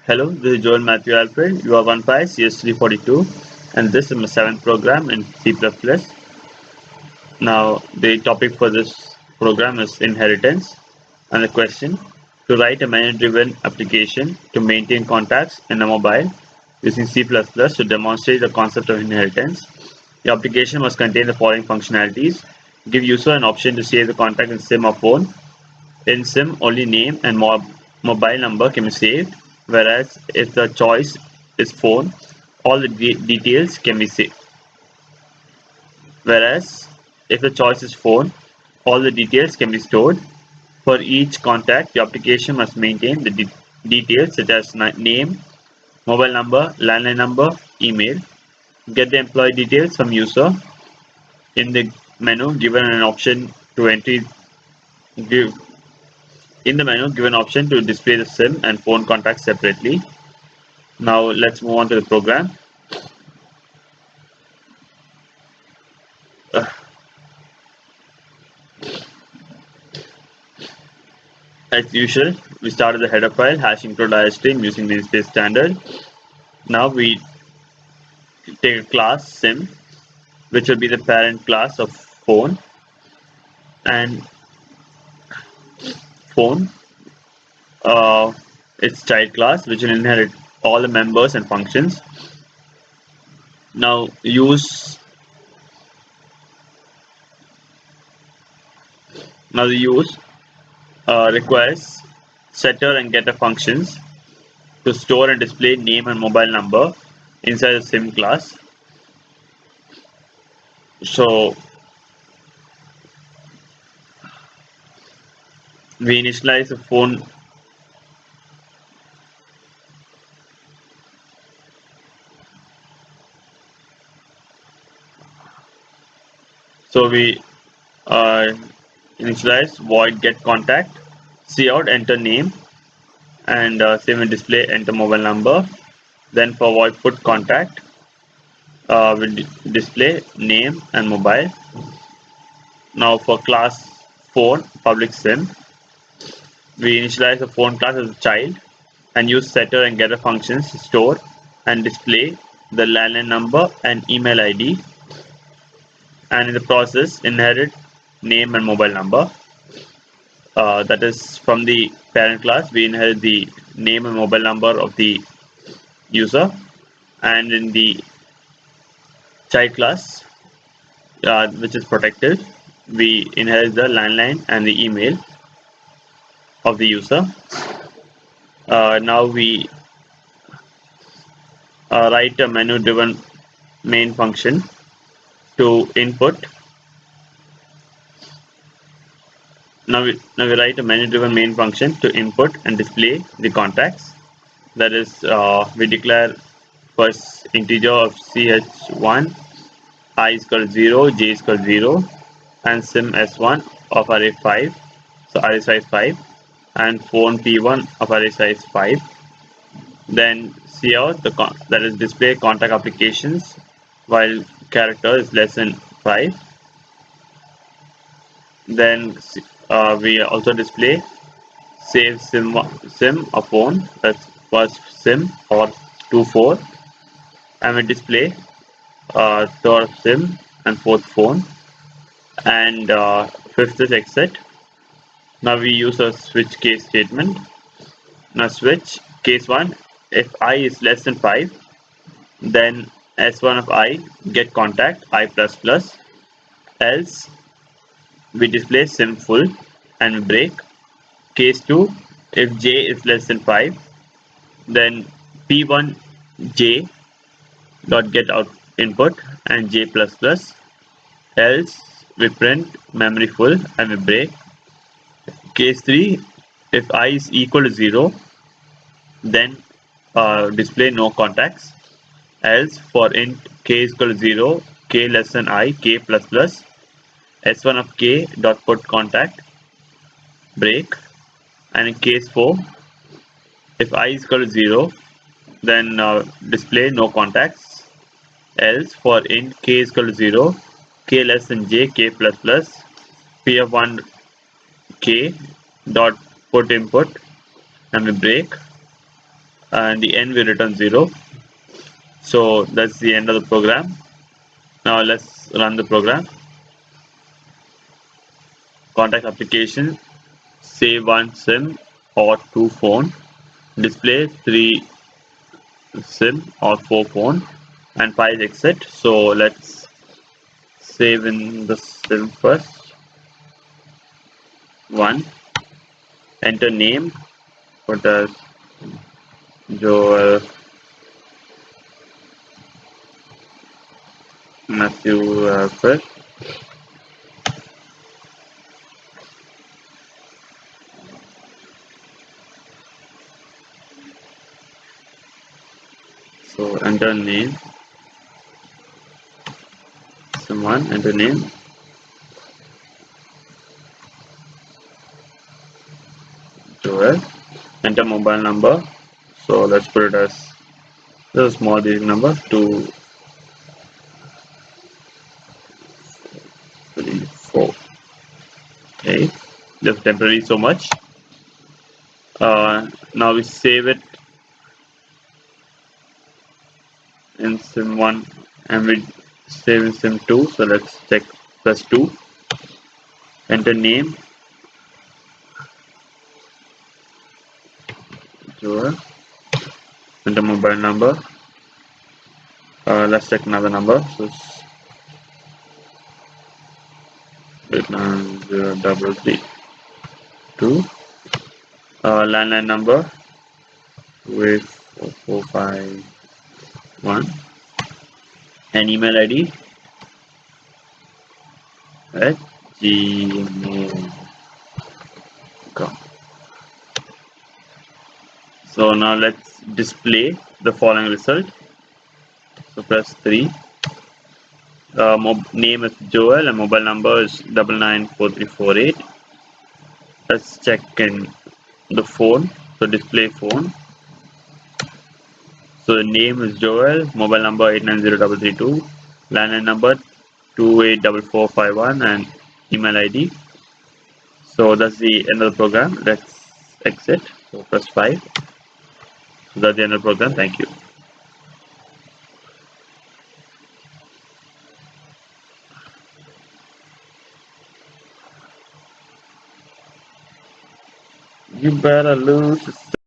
Hello, this is Joel Matthew Alfred. You are 1 CS342, and this is my seventh program in C++. Now, the topic for this program is inheritance, and the question: to write a menu-driven application to maintain contacts in a mobile using C++ to demonstrate the concept of inheritance. The application must contain the following functionalities: give user an option to save the contact in SIM or phone. In SIM, only name and mobile number can be saved, whereas if the choice is phone, all the details can be saved. Whereas if the choice is phone, all the details can be stored. For each contact, the application must maintain the details such as name, mobile number, landline number, email. Get the employee details from user. In the menu, given an option to give In the menu, give an option to display the SIM and phone contacts separately. Now let's move on to the program. As usual, we start with the header file #intro.html using the namespace standard. Now we take a class SIM, which will be the parent class of phone, and phone its child class, which will inherit all the members and functions. Now the use requires setter and getter functions to store and display name and mobile number inside the SIM class. So we initialize the phone initialize void get contact, cout enter name, and same and display enter mobile number. Then for void put contact, we'll display name and mobile. Now for class phone public SIM, we initialize the phone class as a child and use setter and getter functions to store and display the landline number and email ID, and in the process inherit name and mobile number. That is, from the parent class we inherit the name and mobile number of the user, and in the child class, which is protected, we inherit the landline and the email of the user. Now we write a menu driven main function to input. Now we write a menu driven main function to input and display the contacts. That is, we declare first integer of ch1, I is equal to 0, j is equal to 0, and sim s1 of array 5, so array size 5, and phone p1 of array size 5. Then cout that is display contact applications while character is less than 5. Then we also display save sim or phone, that's first sim or 24, and we display third sim and fourth phone, and fifth is exit. Now we use a switch case statement. Now switch case 1, if I is less than 5, then s1 of I get contact I++, else we display sim full and we break. Case 2, if j is less than 5, then p1 j dot get out input and j++, else we print memory full and we break. Case 3, if I is equal to 0, then display no contacts, else for int k is equal to 0, k less than I, k++, s1 of k dot put contact, break. And in case 4, if I is equal to 0, then display no contacts, else for int k is equal to 0, k less than j, k++, p of 1 k dot put input and we break, and the end we return 0. So that's the end of the program. Now let's run the program. Contact application, save one SIM or two phone, display 3 SIM or 4 phone, and 5 exit. So let's save in the SIM first. 1. Enter name, put as Joel Matthew first. So enter name, SIM1, enter name, Joel, enter mobile number. So let's put it as the small digit number 2, 3, 4, 8. Just temporary so much. Now we save it in SIM1 and we save in SIM2. So let's check press 2. Enter name, Joel, enter mobile number. Let's check another number. So 89032. Landline number with 4451, and email ID at gmail.com. So now let's display the following result. So press 3. Name is Joel and mobile number is 994348. Let's check in the phone. So display phone. So the name is Joel, mobile number 890332, landline number 284451, and email ID. So that's the end of the program. Let's exit. So press 5. So that's the end of the program. Thank you. You better lose